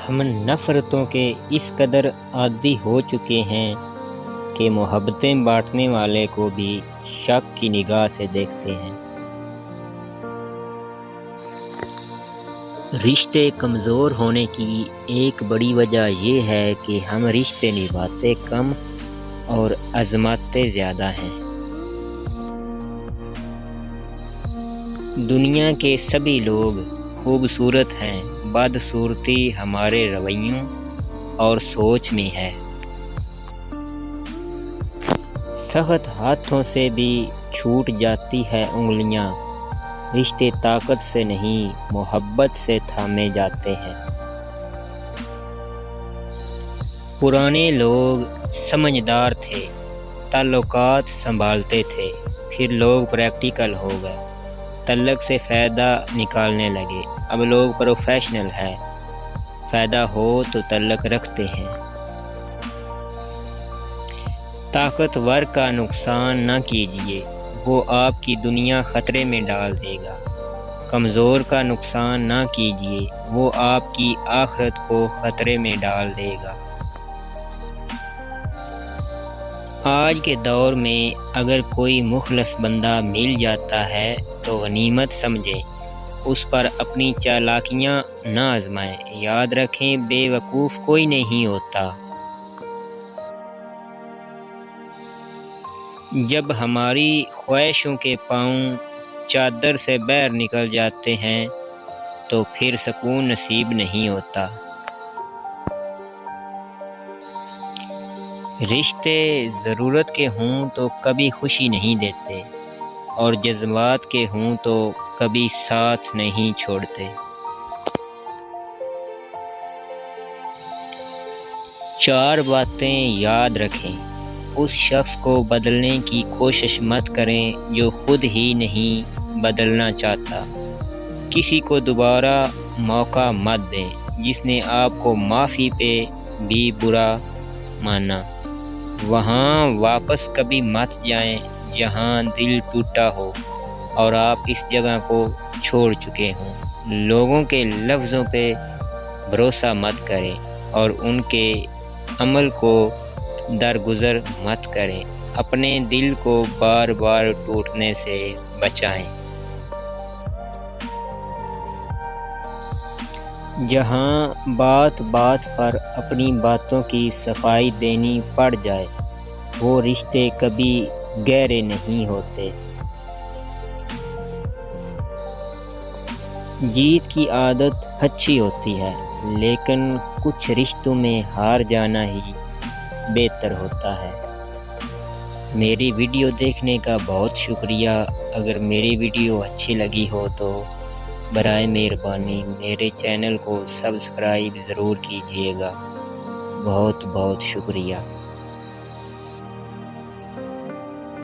ہم نفرتوں کے اس قدر عادی ہو چکے ہیں کہ محبتیں بانٹنے والے کو بھی شک کی نگاہ سے دیکھتے ہیں۔ رشتے کمزور ہونے کی ایک بڑی وجہ یہ ہے کہ ہم رشتے نبھاتے کم اور آزماتے زیادہ ہیں۔ دنیا کے سبھی لوگ خوبصورت ہیں، بدصورتی ہمارے رویوں اور سوچ میں ہے۔ سخت ہاتھوں سے بھی چھوٹ جاتی ہے انگلیاں، رشتے طاقت سے نہیں محبت سے تھامے جاتے ہیں۔ پرانے لوگ سمجھدار تھے، تعلقات سنبھالتے تھے، پھر لوگ پریکٹیکل ہو گئے، تعلق سے فائدہ نکالنے لگے۔ اب لوگ پروفیشنل ہیں، فائدہ ہو تو تعلق رکھتے ہیں۔ طاقتور کا نقصان نہ کیجیے، وہ آپ کی دنیا خطرے میں ڈال دے گا۔ کمزور کا نقصان نہ کیجیے، وہ آپ کی آخرت کو خطرے میں ڈال دے گا۔ آج کے دور میں اگر کوئی مخلص بندہ مل جاتا ہے تو غنیمت سمجھیں، اس پر اپنی چالاکیاں نہ آزمائیں۔ یاد رکھیں، بے وقوف کوئی نہیں ہوتا۔ جب ہماری خواہشوں کے پاؤں چادر سے باہر نکل جاتے ہیں تو پھر سکون نصیب نہیں ہوتا۔ رشتے ضرورت کے ہوں تو کبھی خوشی نہیں دیتے، اور جذبات کے ہوں تو کبھی ساتھ نہیں چھوڑتے۔ چار باتیں یاد رکھیں۔ اس شخص کو بدلنے کی کوشش مت کریں جو خود ہی نہیں بدلنا چاہتا۔ کسی کو دوبارہ موقع مت دیں جس نے آپ کو معافی پہ بھی برا مانا۔ وہاں واپس کبھی مت جائیں جہاں دل ٹوٹا ہو اور آپ اس جگہ کو چھوڑ چکے ہوں۔ لوگوں کے لفظوں پہ بھروسہ مت کریں اور ان کے عمل کو درگزر مت کریں۔ اپنے دل کو بار بار ٹوٹنے سے بچائیں۔ جہاں بات بات پر اپنی باتوں کی صفائی دینی پڑ جائے، وہ رشتے کبھی گہرے نہیں ہوتے۔ جیت کی عادت اچھی ہوتی ہے، لیکن کچھ رشتوں میں ہار جانا ہی بہتر ہوتا ہے۔ میری ویڈیو دیکھنے کا بہت شکریہ۔ اگر میری ویڈیو اچھی لگی ہو تو برائے مہربانی میرے چینل کو سبسکرائب ضرور کیجیے گا۔ بہت بہت شکریہ۔